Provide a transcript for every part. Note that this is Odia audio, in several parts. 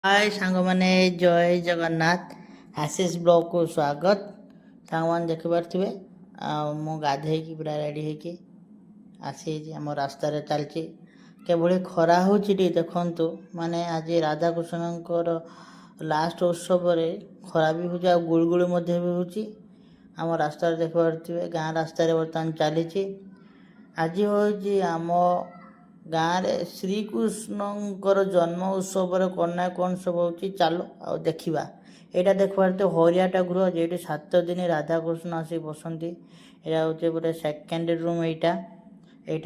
हाय सांगमाने जय जगन्नाथ आशीष ब्लॉग को स्वागत सांगमान देखिपे मु गाधे पूरा रेडी होगी आसी आम रास्तार चलती केभली खरा हो देखु माने आज राधाकृष्णकर लास्ट उत्सव खरा भी हो गुड़गुड़ी भी हो आम रास्तार देखिपे गाँ रास्तार बर्तमान चली आज हूँ आम गाँव में श्रीकृष्णकर जन्म उत्सव कन्या कौन सब हो चलो आ देखा यहाँ देखबार तो हरियाटा गृह जे 7 दिन राधाकृष्ण आसी बसती यहाँ हूँ गोटे सेकेंड रूम यहाँ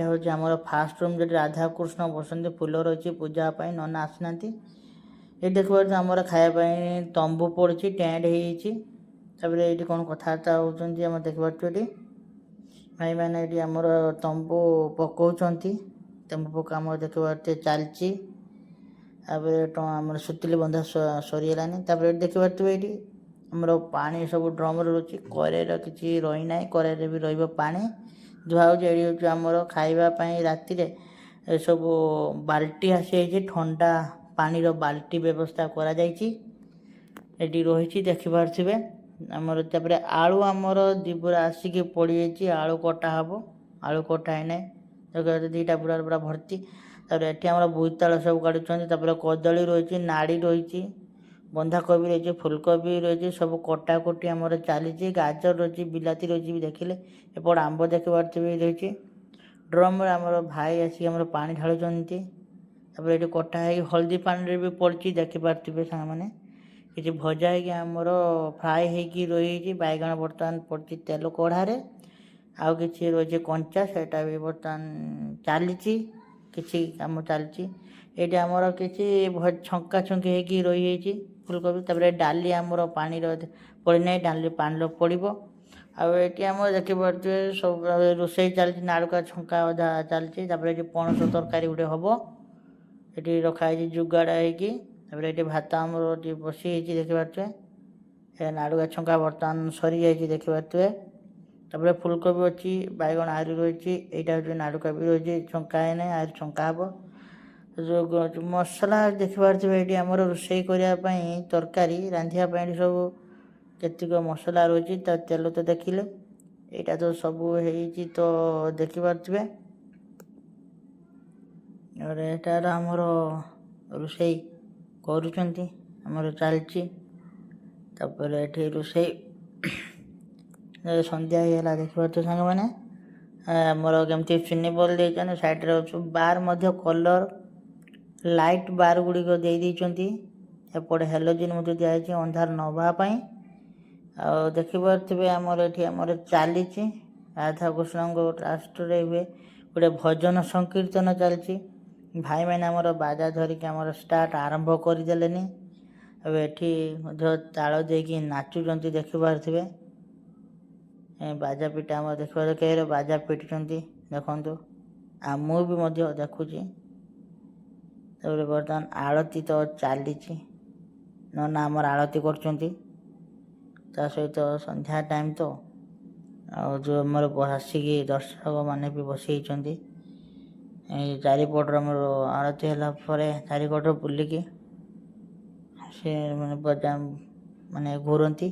हूँ आम फास्ट रूम जो राधाकृष्ण बसती फुल रही पूजापी नना आसना ये देखबार तो आम खायापी तंबू पड़ी टेंट होपर ये कौन कथबार्ता होती देखिपे भाई मैंने ये आमर तंबू पकाउंट तंबू काम देखिए चलती आम सुतली बंधा सरीगलानी देखिपे ये आमर पानी सब ड्रम रोचे कड़े किसी रही ना कड़े भी रहा धुआ हो आमर खावाई राति सब बाल्टी आसी ठंडा पानी बाल्टी व्यवस्था करा रही देखिपे आमर तापर आलू आमर दिबरा आसिक पड़ी आलू कटा हम आलू कटा है दीटा बुढ़ा पूरा भर्ती ये आम बोईताल सब काटुच्च कदली रही नाड़ी रही बंधाकोबी रही फुलकोबी रही सब कटाकुटी आम चली गाजर रही बिलाती रही देखिले एपट आंब देखिए रही ड्रम आमर भाई आसिक आम पा ढालुंट ये कटा है हल्दी पानी भी पड़ी देखिपे सांग मैंने किसी भजा होमर फ्राए होगी रही बैगण बर्तमान पड़ी तेल कढ़ारे आउ कि रही कंचा से भी बर्तमान चली किसी कम चलती ये आमर किसी छंका छुंकी होगी रही फुलकोबी तापर डाली आमर पानी पड़ना डाली पानी पड़ो आम देखिपे सब रोसे चलती नाड़ुका छंका अधा चलती पणस तरकारी गोटे हम ये रखाई जुगाड़ होपर भात आमर बसी देखिपे नाड़ुका छंका बर्तमान सरी जाइए देखिपे तापर फुलकोबी अच्छी बैगण आलू रही यहाँ हूँ नाड़ुका भी रही छंका है ना आलू छंका हम जो मसला देखिपे ये आमर रोसे करने तरकारी रांधापी सब केतिक मसला रही तेल तो देखिले यहाँ तो सब हो तो देखिपे और यार आमर रोसे करमर चलती ये रोसे सन्ध्या होगा देखिए सांग मैंने आमर कमी चुनी बल देते सैड्रे बार कलर लाइट बार गुड़िक देती एपटे हेलोजिन दिखाई अंधार नवापाई देखिपे आमर ये आमर चली राधाकृष्ण लास्ट हुए गोटे भजन संकीर्तन चलती भाई मैंने आमर बाजा धरिकी आमर स्टार्ट आरंभ करदे अब ये ताल देकी नाचुंट देखिपे बाजा पिटा आम देखा कई बाजा पिटुंट देखु आ मुझे देखुची बर्तमान आरती तो चली नना आमर आरती कर सहित संध्या टाइम तो जो आमर आसिक दर्शक मैंने भी बसई चारिपटर आमर आरती है चारिपट बुलिकी से मैंने बजा माने घूरती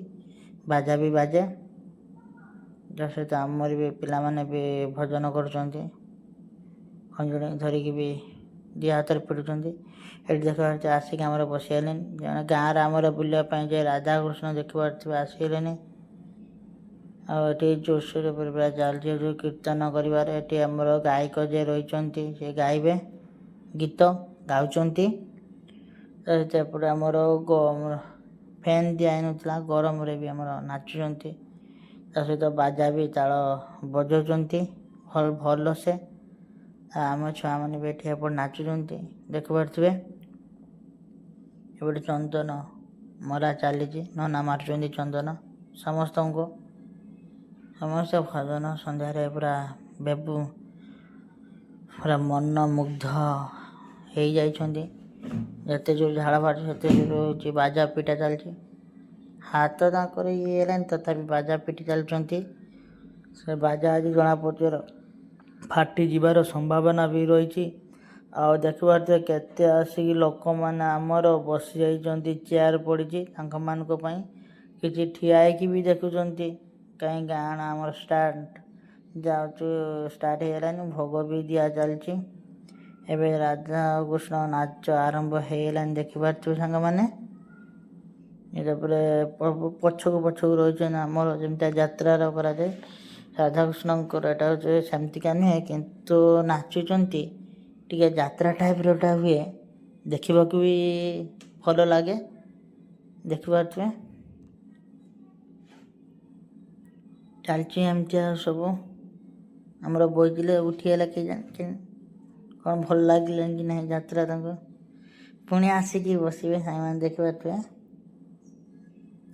बाजा भी बाजे सहित आमर भी पिलाने भी भजन कर खंजुणी धरिकी भी दी हाथ पिटुंट ये देखा आसिक आमर बसगले गाँव आमर बुलापाई राधाकृष्ण देखिपे आसगले आए जोरसोर पूरा चलती जो कीर्तन कर गायक जे रही से गाइबे गीत गाँच एपटे आमर फैन दिखाई गरम भी आमर नाचुंट सहित बाजा भी ताल बजाउंट भल से आम छुआ मैंने भी ये नाचुंट देखिपे एपटे चंदन मरा चली नना मार्च चंदन समस्त को समस्त भजन सन्धार पूरा बेबू पूरा मन मुग्ध हो जाते जो झाड़ फाट से बाजा पिटा चलती हाथ ताकर ये तथापि बाजा पिटी चलुँच से बाजा आज जना पड़े फाटी जीवार संभावना भी रही ଆଉ ଦେଖିପାରୁଥିବେ କେତେ ଆସିକି ଲୋକମାନେ ଆମର ବସି ଯାଇଛନ୍ତି, ଚେୟାର ପଡ଼ିଛି ତାଙ୍କମାନଙ୍କ ପାଇଁ, କିଛି ଠିଆ ହେଇକି ବି ଦେଖୁଛନ୍ତି। କାହିଁ ଗାଁ ଆମର ଷ୍ଟାର୍ଟ ହେଇଗଲାଣି, ଭୋଗ ବି ଦିଆ ଚାଲିଛି। ଏବେ ରାଧାକୃଷ୍ଣ ନାଚ ଆରମ୍ଭ ହେଇଗଲାଣି ଦେଖିପାରୁଥିବେ ସାଙ୍ଗମାନେ। ତାପରେ ପଛକୁ ରହିଛନ୍ତି ଆମର ଯେମିତିଆ ଯାତ୍ରାର କରାଯାଏ ରାଧାକୃଷ୍ଣଙ୍କର, ଏଇଟା ହେଉଛି ସେମିତିକା ନୁହେଁ, କିନ୍ତୁ ନାଚୁଛନ୍ତି ଟିକେ ଯାତ୍ରା ଟାଇପ୍ରଟା ହୁଏ, ଦେଖିବାକୁ ବି ଭଲ ଲାଗେ। ଦେଖିପାରୁଥିବେ ଚାଲିଛି ଏମିତିଆ ସବୁ। ଆମର ବଇଥିଲେ ଉଠିଗଲା କେଜାଣି, କ'ଣ ଭଲ ଲାଗିଲାନି କି ନାହିଁ ଯାତ୍ରା ତାଙ୍କୁ। ପୁଣି ଆସିକି ବସିବେ ସାଙ୍ଗମାନେ, ଦେଖିପାରୁଥିବେ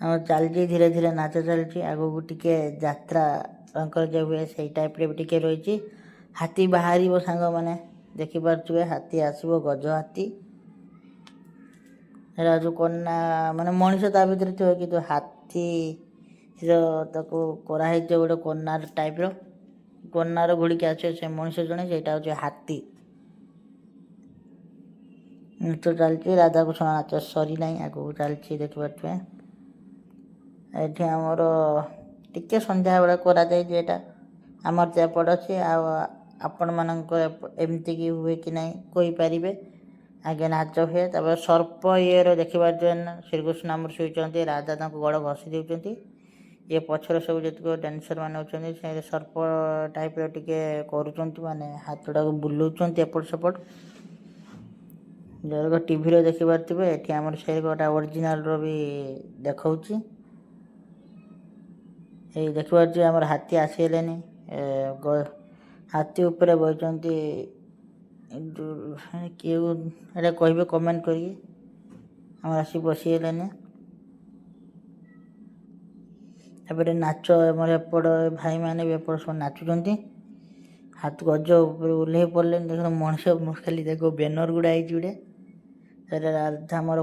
ଆମର ଚାଲିଛି ଧୀରେ ଧୀରେ ନାଚ ଚାଲିଛି। ଆଗକୁ ଟିକେ ଯାତ୍ରା ତାଙ୍କର ଯେ ହୁଏ ସେଇ ଟାଇପ୍ରେ ବି ଟିକେ ରହିଛି। ହାତୀ ବାହାରିବ ସାଙ୍ଗମାନେ, ଦେଖିପାରୁଥିବେ ହାତୀ ଆସିବ, ଗଜ ହାତୀ। ସେଟା ଯେଉଁ କନା ମାନେ ମଣିଷ ତା ଭିତରେ ଥିବ, କିନ୍ତୁ ହାତୀର ତାକୁ କରାହେଇଥିବ ଗୋଟେ କନାର ଟାଇପ୍ର, କନାର ଘୋଡ଼ିକି ଆସିବ ସେ ମଣିଷ ଜଣେ, ସେଇଟା ହେଉଛି ହାତୀ। ନାଚ ଚାଲିଛି, ରାଧାକୃଷ୍ଣ ନାଚ ସରିନାହିଁ, ଆଗକୁ ଚାଲିଛି ଦେଖିପାରୁଥିବେ। ଏଠି ଆମର ଟିକେ ସନ୍ଧ୍ୟାବେଳେ କରାଯାଇଛି ଏଇଟା, ଆମର ତ ଏପଟ ଅଛି। ଆଉ ଆପଣମାନଙ୍କର ଏମିତିକି ହୁଏ କି ନାହିଁ କହିପାରିବେ। ଆଗେ ନାଚ ହୁଏ, ତାପରେ ସର୍ପ ଇଏର ଦେଖିପାରୁଥିବେ ନା, ଶ୍ରୀକୃଷ୍ଣ ଆମର ଶୋଇଛନ୍ତି, ରାଧା ତାଙ୍କୁ ଗୋଡ଼ ଘଷି ଦେଉଛନ୍ତି। ଇଏ ପଛରେ ସବୁ ଯେତିକ ଡ୍ୟାନ୍ସର ମାନେ ଅଛନ୍ତି ସେ ସର୍ପ ଟାଇପ୍ର ଟିକେ କରୁଛନ୍ତି, ମାନେ ହାତଟାକୁ ବୁଲଉଛନ୍ତି ଏପଟ ସେପଟ। ଯେଗୁଡ଼ାକ ଟିଭିରେ ଦେଖିପାରୁଥିବେ, ଏଠି ଆମର ସେଇଟା ଅରିଜିନାଲର ବି ଦେଖାଉଛି। ଏଇ ଦେଖିପାରୁଥିବେ ଆମର ହାତୀ ଆସିଗଲେଣି, ହାତୀ ଉପରେ ବସିଛନ୍ତି। କିଏ ଏଇଟା କହିବେ କମେଣ୍ଟ କରିକି। ଆମର ଆସି ବସିଗଲେଣି। ତାପରେ ନାଚ ଆମର ଏପଟ ଭାଇମାନେ ବି ଏପଟ ସବୁ ନାଚୁଛନ୍ତି, ହାତ ଗଜ ଉପରେ ଓହ୍ଲେଇ ପଡ଼ିଲେଣି। ଦେଖ ମଣିଷ ଖାଲି ଦେଖ ବ୍ୟାନର ଗୁଡ଼ା ହେଇଛି ଗୋଟେ, ସେଟା ରାଧା ଆମର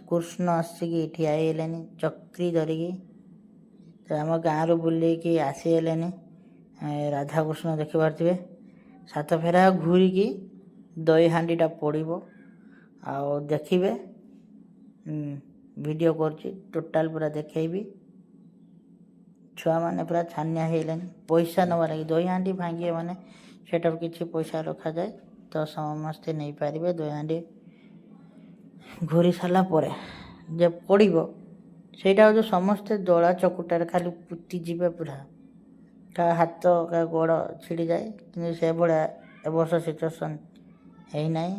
କୃଷ୍ଣ ଆସିକି ଠିଆ ହେଇଗଲେଣି ଚକ୍ରି ଧରିକି। ତ ଆମ ଗାଁରୁ ବୁଲେଇକି ଆସିଗଲେଣି ରାଧାକୃଷ୍ଣ, ଦେଖିପାରୁଥିବେ। ସାତ ଫେରା ଘୂରିକି ଦହି ହାଣ୍ଡିଟା ପଡ଼ିବ, ଆଉ ଦେଖିବେ। ଭିଡ଼ିଓ କରୁଛି, ଟୋଟାଲ ପୁରା ଦେଖେଇବି। ଛୁଆମାନେ ପୁରା ଛାନିଆ ହେଇଗଲେଣି ପଇସା ନେବା ଲାଗି। ଦହି ହାଣ୍ଡି ଭାଙ୍ଗିବେ ମାନେ ସେଠାରୁ କିଛି ପଇସା ରଖାଯାଏ, ତ ସମସ୍ତେ ନେଇପାରିବେ। ଦହି ହାଣ୍ଡି ଘୂରି ସାରିଲା ପରେ ଯେ ପଡ଼ିବ, ସେଇଟା ହେଉଛି ସମସ୍ତେ ଦଳା ଚକୁଟାରେ ଖାଲି ପୁତିଯିବେ ପୁରା, କାହା ହାତ କାହା ଗୋଡ଼ ଛିଡ଼ିଯାଏ। କିନ୍ତୁ ସେଭଳିଆ ଏ ବର୍ଷ ସିଚୁଏସନ୍ ହେଇନାହିଁ,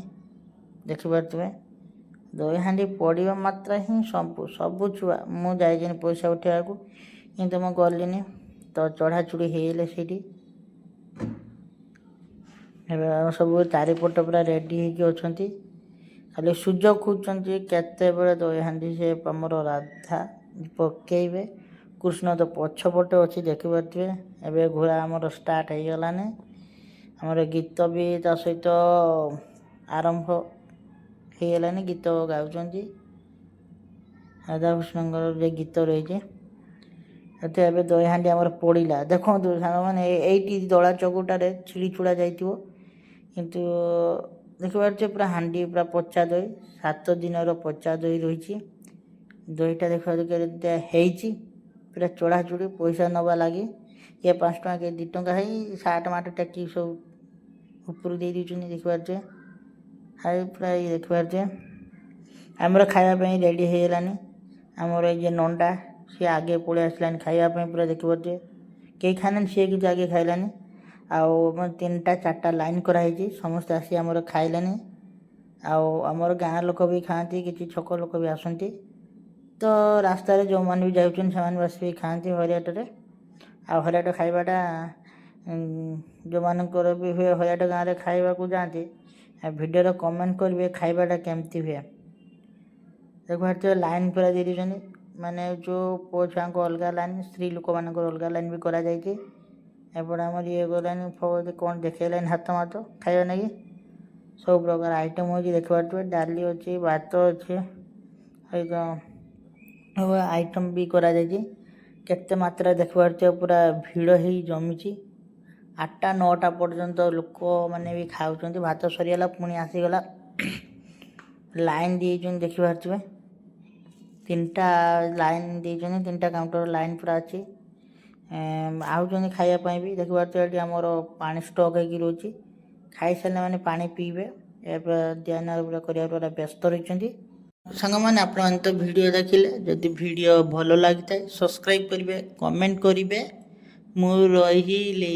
ଦେଖିପାରୁଥିବେ। ଦହି ହାଣ୍ଡି ପଡ଼ିବା ମାତ୍ରା ହିଁ ସବୁ ଛୁଆ, ମୁଁ ଯାଇଛିନି ପଇସା ଉଠାଇବାକୁ, କିନ୍ତୁ ମୁଁ ଗଲିନି, ତ ଚଢ଼ାଚୁଡ଼ି ହେଇଗଲେ ସେଇଠି। ଏବେ ସବୁ ଚାରିପଟ ପୁରା ରେଡ଼ି ହେଇକି ଅଛନ୍ତି, ଖାଲି ସୁଯୋଗ ଖୋଜୁଛନ୍ତି କେତେବେଳେ ଦହି ହାଣ୍ଡି ସେ ଆମର ରାଧା ପକେଇବେ। କୃଷ୍ଣ ତ ପଛପଟେ ଅଛି, ଦେଖିପାରୁଥିବେ। ଏବେ ଘୋଡ଼ା ଆମର ଷ୍ଟାର୍ଟ ହେଇଗଲାନି। ଆମର ଗୀତ ବି ତା ସହିତ ଆରମ୍ଭ ହେଇଗଲାନି, ଗୀତ ଗାଉଛନ୍ତି। ରାଧାକୃଷ୍ଣଙ୍କର ଯେ ଗୀତ ରହିଛି, ଏତେ ଏବେ ଦହି ହାଣ୍ଡି ଆମର ପଡ଼ିଲା। ଦେଖନ୍ତୁ ସାଙ୍ଗମାନେ, ଏଇଠି ଦଳା ଚକୁଟାରେ ଛିଡ଼ି ଛୁଡ଼ା ଯାଇଥିବ, କିନ୍ତୁ ଦେଖିପାରୁଥିବେ ପୁରା ହାଣ୍ଡି ପୁରା ପଚା ଦହି, 7 ଦିନର ପଚା ଦହି ରହିଛି। ଦହିଟା ଦେଖିପାରୁଥିବେ କେତେ ହେଇଛି, ପୁରା ଚଢ଼ାଚୁଡ଼ି ପଇସା ନେବା ଲାଗି। କିଏ 5 ଟଙ୍କା, କିଏ 2 ଟଙ୍କା ହେଇ ସାର୍ଟ ମାଟ ଟେକିକି ସବୁ ଉପରକୁ ଦେଇ ଦେଉଛନ୍ତି, ଦେଖିପାରୁଥିବେ। ପୁରା ଇଏ ଦେଖିପାରୁଥିବେ। ଆମର ଖାଇବା ପାଇଁ ରେଡ଼ି ହେଇଗଲାନି। ଆମର ଏଇ ଯେ ନଣ୍ଡା ସିଏ ଆଗେ ପଳେଇ ଆସିଲାନି ଖାଇବା ପାଇଁ, ପୁରା ଦେଖିପାରୁଥିବେ। କେହି ଖାଇନାହାନ୍ତି, ସିଏ କିଛି ଆଗେ ଖାଇଲାନି। ଆଉ 3ଟା 4ଟା ଲାଇନ୍ କରାହେଇଛି, ସମସ୍ତେ ଆସି ଆମର ଖାଇଲେନି। ଆଉ ଆମର ଗାଁ ଲୋକ ବି ଖାଆନ୍ତି, କିଛି ଛକ ଲୋକ ବି ଆସନ୍ତି, ତ ରାସ୍ତାରେ ଯେଉଁମାନେ ବି ଯାଉଛନ୍ତି ସେମାନେ ବସିକି ଖାଆନ୍ତି ହରିଆଟରେ। ଆଉ ହରିଆଟ ଖାଇବାଟା ଯେଉଁମାନଙ୍କର ବି ହୁଏ ହରିଆଟ ଗାଁରେ ଖାଇବାକୁ ଯାଆନ୍ତି, ଭିଡ଼ିଓରେ କମେଣ୍ଟ କରିବେ ଖାଇବାଟା କେମିତି ହୁଏ। ଦେଖିପାରୁଥିବେ ଲାଇନ୍ ପୁରା ଦେଇ ଦେଇଛନ୍ତି, ମାନେ ଯେଉଁ ପୁଅ ଛୁଆଙ୍କ ଅଲଗା ଲାଇନ୍, ସ୍ତ୍ରୀ ଲୋକମାନଙ୍କର ଅଲଗା ଲାଇନ୍ ବି କରାଯାଇଛି। ଏପଟେ ଆମର ଇଏ ଗଲାନି କ'ଣ ଦେଖେଇଲାନି ହାତ ମାତ ଖାଇବା ନେଇକି। ସବୁ ପ୍ରକାର ଆଇଟମ୍ ହେଉଛି, ଦେଖିପାରୁଥିବେ। ଡାଲି ଅଛି, ଭାତ ଅଛି, ଆଇଟମ୍ ବି କରାଯାଇଛି। କେତେ ମାତ୍ରା ଦେଖିପାରୁଥିବେ, ପୁରା ଭିଡ଼ ହେଇ ଜମିଛି। 8ଟା 9ଟା ପର୍ଯ୍ୟନ୍ତ ଲୋକମାନେ ବି ଖାଉଛନ୍ତି। ଭାତ ସରିଗଲା ପୁଣି ଆସିଗଲା ଲାଇନ୍ ଦେଇଛନ୍ତି ଦେଖିପାରୁଥିବେ 3ଟା ଲାଇନ୍ ଦେଇଛନ୍ତି 3ଟା କାଉଣ୍ଟର ଲାଇନ୍ ପୁରା ଅଛି। ଆଉଛନ୍ତି ଖାଇବା ପାଇଁ ବି ଦେଖିପାରୁଥିବେ ଏଠି ଆମର ପାଣି ଷ୍ଟକ୍ ହେଇକି ରହୁଛି। ଖାଇସାରିଲା ମାନେ ପାଣି ପିଇବେ। ଏବେ ଧ୍ୟାନ କରିବା ଦ୍ୱାରା ବ୍ୟସ୍ତ ରହିଛନ୍ତି। ସାଙ୍ଗମାନେ ଆପଣମାନେ ତ ଭିଡ଼ିଓ ଦେଖିଲେ, ଯଦି ଭିଡ଼ିଓ ଭଲ ଲାଗିଥାଏ ସବସ୍କ୍ରାଇବ୍ କରିବେ, କମେଣ୍ଟ କରିବେ। ମୁଁ ରହିଲି।